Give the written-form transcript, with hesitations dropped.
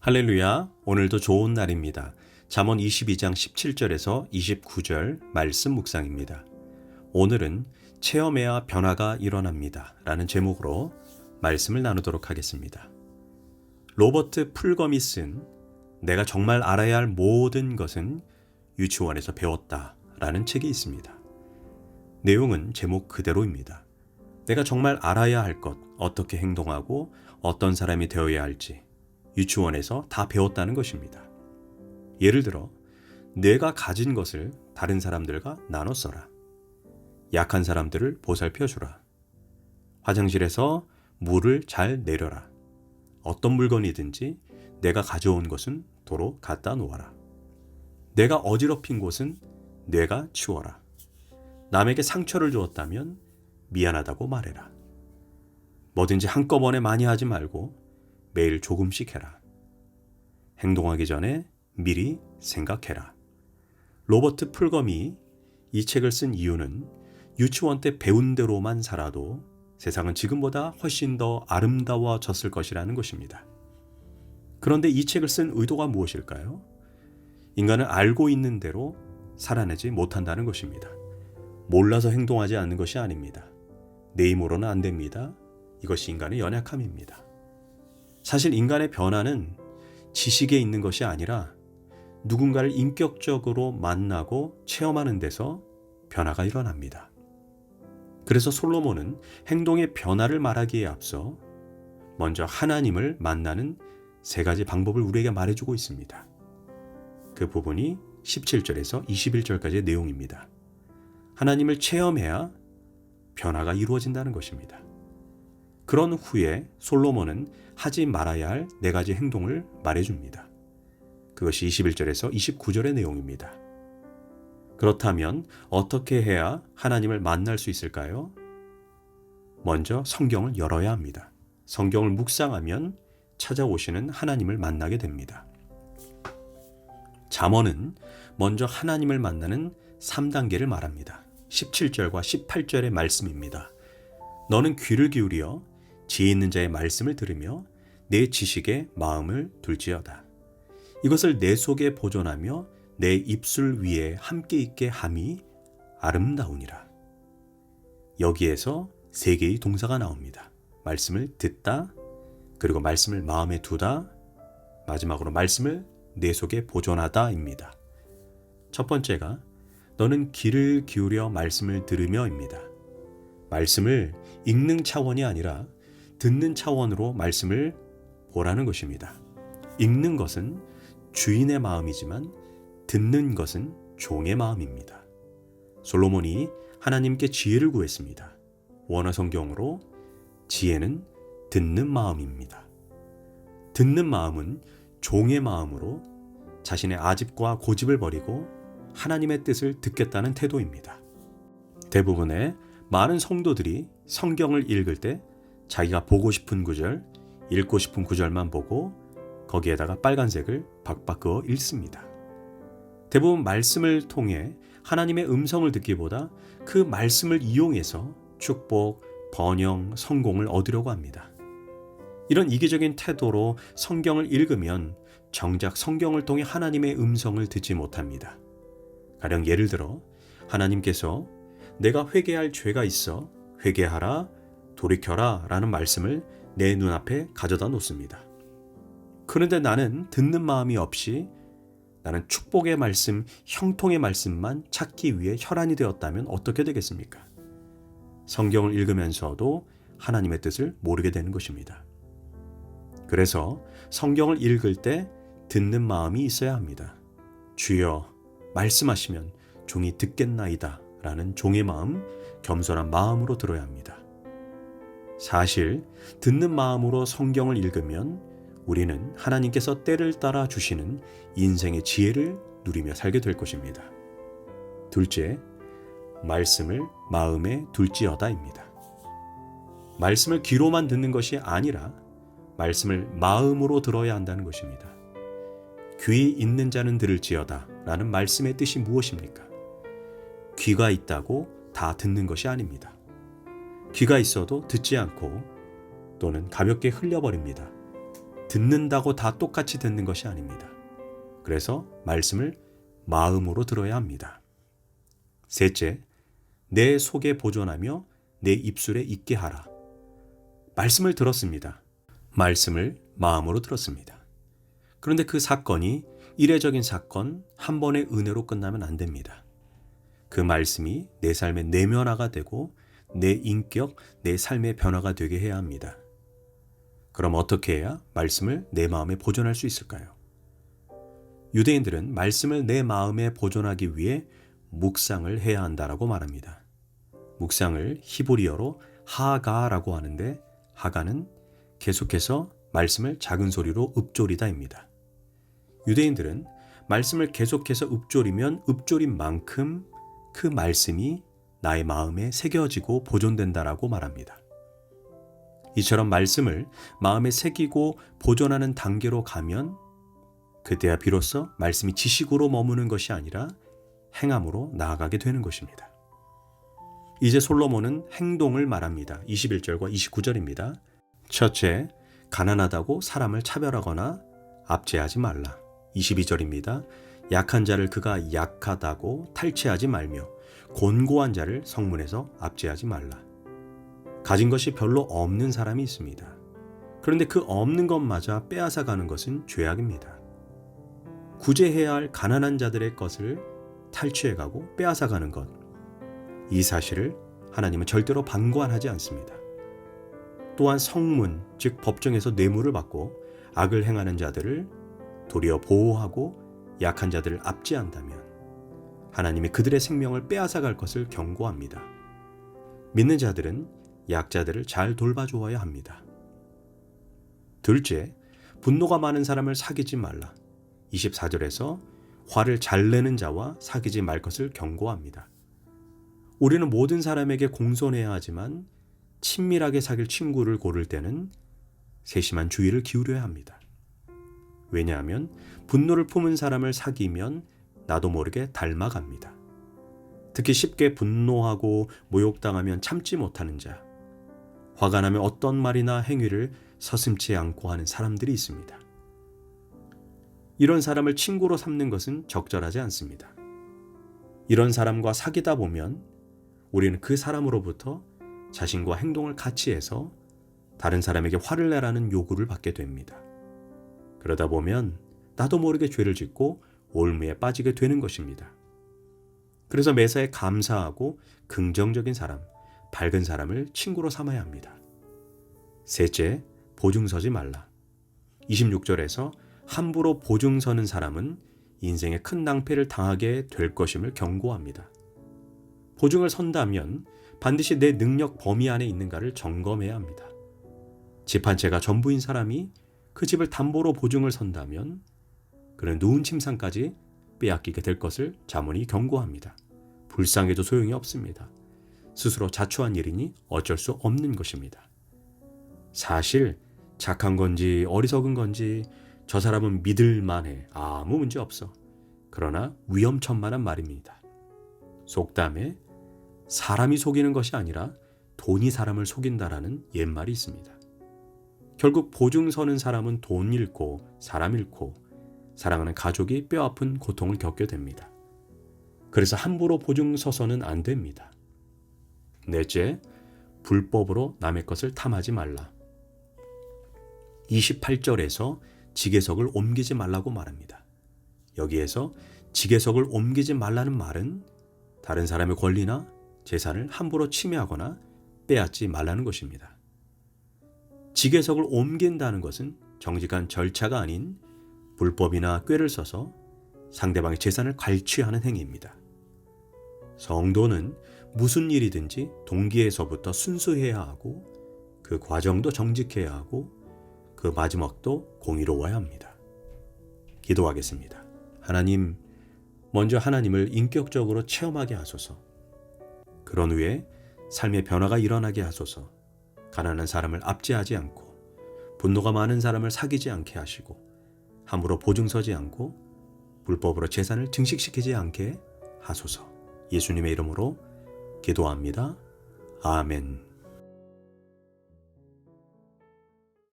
할렐루야, 오늘도 좋은 날입니다. 잠언 22장 17절에서 29절 말씀 묵상입니다. 오늘은 체험해야 변화가 일어납니다 라는 제목으로 말씀을 나누도록 하겠습니다. 로버트 풀검이 쓴 내가 정말 알아야 할 모든 것은 유치원에서 배웠다 라는 책이 있습니다. 내용은 제목 그대로입니다. 내가 정말 알아야 할 것, 어떻게 행동하고 어떤 사람이 되어야 할지 유치원에서 다 배웠다는 것입니다. 예를 들어 내가 가진 것을 다른 사람들과 나눠 써라. 약한 사람들을 보살펴주라. 화장실에서 물을 잘 내려라. 어떤 물건이든지 내가 가져온 것은 도로 갖다 놓아라. 내가 어지럽힌 곳은 내가 치워라. 남에게 상처를 주었다면 미안하다고 말해라. 뭐든지 한꺼번에 많이 하지 말고 매일 조금씩 해라. 행동하기 전에 미리 생각해라. 로버트 풀검이 이 책을 쓴 이유는 유치원 때 배운 대로만 살아도 세상은 지금보다 훨씬 더 아름다워졌을 것이라는 것입니다. 그런데 이 책을 쓴 의도가 무엇일까요? 인간은 알고 있는 대로 살아내지 못한다는 것입니다. 몰라서 행동하지 않는 것이 아닙니다. 내 힘으로는 안 됩니다. 이것이 인간의 연약함입니다. 사실 인간의 변화는 지식에 있는 것이 아니라 누군가를 인격적으로 만나고 체험하는 데서 변화가 일어납니다. 그래서 솔로몬은 행동의 변화를 말하기에 앞서 먼저 하나님을 만나는 세 가지 방법을 우리에게 말해주고 있습니다. 그 부분이 17절에서 21절까지의 내용입니다. 하나님을 체험해야 변화가 이루어진다는 것입니다. 그런 후에 솔로몬은 하지 말아야 할 네 가지 행동을 말해줍니다. 그것이 21절에서 29절의 내용입니다. 그렇다면 어떻게 해야 하나님을 만날 수 있을까요? 먼저 성경을 열어야 합니다. 성경을 묵상하면 찾아오시는 하나님을 만나게 됩니다. 잠언은 먼저 하나님을 만나는 3단계를 말합니다. 17절과 18절의 말씀입니다. 너는 귀를 기울여 지혜 있는 자의 말씀을 들으며 내 지식에 마음을 둘지어다. 이것을 내 속에 보존하며 내 입술 위에 함께 있게 함이 아름다우니라. 여기에서 세 개의 동사가 나옵니다. 말씀을 듣다, 그리고 말씀을 마음에 두다, 마지막으로 말씀을 내 속에 보존하다입니다. 첫 번째가 너는 귀를 기울여 말씀을 들으며입니다. 말씀을 읽는 차원이 아니라 듣는 차원으로 말씀을 보라는 것입니다. 읽는 것은 주인의 마음이지만 듣는 것은 종의 마음입니다. 솔로몬이 하나님께 지혜를 구했습니다. 원어 성경으로 지혜는 듣는 마음입니다. 듣는 마음은 종의 마음으로 자신의 아집과 고집을 버리고 하나님의 뜻을 듣겠다는 태도입니다. 대부분의 많은 성도들이 성경을 읽을 때 자기가 보고 싶은 구절, 읽고 싶은 구절만 보고 거기에다가 빨간색을 박박 그어 읽습니다. 대부분 말씀을 통해 하나님의 음성을 듣기보다 그 말씀을 이용해서 축복, 번영, 성공을 얻으려고 합니다. 이런 이기적인 태도로 성경을 읽으면 정작 성경을 통해 하나님의 음성을 듣지 못합니다. 가령 예를 들어 하나님께서 내가 회개할 죄가 있어 회개하라, 돌이켜라 라는 말씀을 내 눈앞에 가져다 놓습니다. 그런데 나는 듣는 마음이 없이 나는 축복의 말씀, 형통의 말씀만 찾기 위해 혈안이 되었다면 어떻게 되겠습니까? 성경을 읽으면서도 하나님의 뜻을 모르게 되는 것입니다. 그래서 성경을 읽을 때 듣는 마음이 있어야 합니다. 주여 말씀하시면 종이 듣겠나이다 라는 종의 마음, 겸손한 마음으로 들어야 합니다. 사실 듣는 마음으로 성경을 읽으면 우리는 하나님께서 때를 따라 주시는 인생의 지혜를 누리며 살게 될 것입니다. 둘째, 말씀을 마음에 둘지어다입니다. 말씀을 귀로만 듣는 것이 아니라 말씀을 마음으로 들어야 한다는 것입니다. 귀 있는 자는 들을지어다 라는 말씀의 뜻이 무엇입니까? 귀가 있다고 다 듣는 것이 아닙니다. 귀가 있어도 듣지 않고 또는 가볍게 흘려버립니다. 듣는다고 다 똑같이 듣는 것이 아닙니다. 그래서 말씀을 마음으로 들어야 합니다. 셋째, 내 속에 보존하며 내 입술에 있게 하라. 말씀을 들었습니다. 말씀을 마음으로 들었습니다. 그런데 그 사건이 이례적인 사건, 한 번의 은혜로 끝나면 안 됩니다. 그 말씀이 내 삶의 내면화가 되고 내 인격, 내 삶의 변화가 되게 해야 합니다. 그럼 어떻게 해야 말씀을 내 마음에 보존할 수 있을까요? 유대인들은 말씀을 내 마음에 보존하기 위해 묵상을 해야 한다라고 말합니다. 묵상을 히브리어로 하가라고 하는데 하가는 계속해서 말씀을 작은 소리로 읊조리다입니다. 유대인들은 말씀을 계속해서 읊조리면 읊조린 만큼 그 말씀이 나의 마음에 새겨지고 보존된다라고 말합니다. 이처럼 말씀을 마음에 새기고 보존하는 단계로 가면 그때야 비로소 말씀이 지식으로 머무는 것이 아니라 행함으로 나아가게 되는 것입니다. 이제 솔로몬은 행동을 말합니다. 21절과 29절입니다. 첫째, 가난하다고 사람을 차별하거나 압제하지 말라. 22절입니다. 약한 자를 그가 약하다고 탈취하지 말며 곤고한 자를 성문에서 압제하지 말라. 가진 것이 별로 없는 사람이 있습니다. 그런데 그 없는 것마저 빼앗아가는 것은 죄악입니다. 구제해야 할 가난한 자들의 것을 탈취해가고 빼앗아가는 것, 이 사실을 하나님은 절대로 방관하지 않습니다. 또한 성문, 즉 법정에서 뇌물을 받고 악을 행하는 자들을 도리어 보호하고 약한 자들을 압제한다면 하나님이 그들의 생명을 빼앗아갈 것을 경고합니다. 믿는 자들은 약자들을 잘 돌봐주어야 합니다. 둘째, 분노가 많은 사람을 사귀지 말라. 24절에서 화를 잘 내는 자와 사귀지 말 것을 경고합니다. 우리는 모든 사람에게 공손해야 하지만 친밀하게 사귈 친구를 고를 때는 세심한 주의를 기울여야 합니다. 왜냐하면 분노를 품은 사람을 사귀면 나도 모르게 닮아갑니다. 특히 쉽게 분노하고 모욕당하면 참지 못하는 자, 화가 나면 어떤 말이나 행위를 서슴지 않고 하는 사람들이 있습니다. 이런 사람을 친구로 삼는 것은 적절하지 않습니다. 이런 사람과 사귀다 보면 우리는 그 사람으로부터 자신과 행동을 같이 해서 다른 사람에게 화를 내라는 요구를 받게 됩니다. 그러다 보면 나도 모르게 죄를 짓고 올무에 빠지게 되는 것입니다. 그래서 매사에 감사하고 긍정적인 사람, 밝은 사람을 친구로 삼아야 합니다. 셋째, 보증서지 말라. 26절에서 함부로 보증서는 사람은 인생에 큰 낭패를 당하게 될 것임을 경고합니다. 보증을 선다면 반드시 내 능력 범위 안에 있는가를 점검해야 합니다. 집 한 채가 전부인 사람이 그 집을 담보로 보증을 선다면 그는 누운 침상까지 빼앗기게 될 것을 자문이 경고합니다. 불쌍해도 소용이 없습니다. 스스로 자초한 일이니 어쩔 수 없는 것입니다. 사실 착한 건지 어리석은 건지 저 사람은 믿을만해, 아무 문제 없어. 그러나 위험천만한 말입니다. 속담에 사람이 속이는 것이 아니라 돈이 사람을 속인다라는 옛말이 있습니다. 결국 보증 서는 사람은 돈 잃고 사람 잃고 사랑하는 가족이 뼈아픈 고통을 겪게 됩니다. 그래서 함부로 보증 서서는 안 됩니다. 넷째, 불법으로 남의 것을 탐하지 말라. 28절에서 지게석을 옮기지 말라고 말합니다. 여기에서 지게석을 옮기지 말라는 말은 다른 사람의 권리나 재산을 함부로 침해하거나 빼앗지 말라는 것입니다. 지게석을 옮긴다는 것은 정직한 절차가 아닌 불법이나 꾀를 써서 상대방의 재산을 갈취하는 행위입니다. 성도는 무슨 일이든지 동기에서부터 순수해야 하고 그 과정도 정직해야 하고 그 마지막도 공의로워야 합니다. 기도하겠습니다. 하나님, 먼저 하나님을 인격적으로 체험하게 하소서. 그런 후에 삶의 변화가 일어나게 하소서. 가난한 사람을 압제하지 않고 분노가 많은 사람을 사귀지 않게 하시고 함부로 보증서지 않고 불법으로 재산을 증식시키지 않게 하소서. 예수님의 이름으로 기도합니다. 아멘.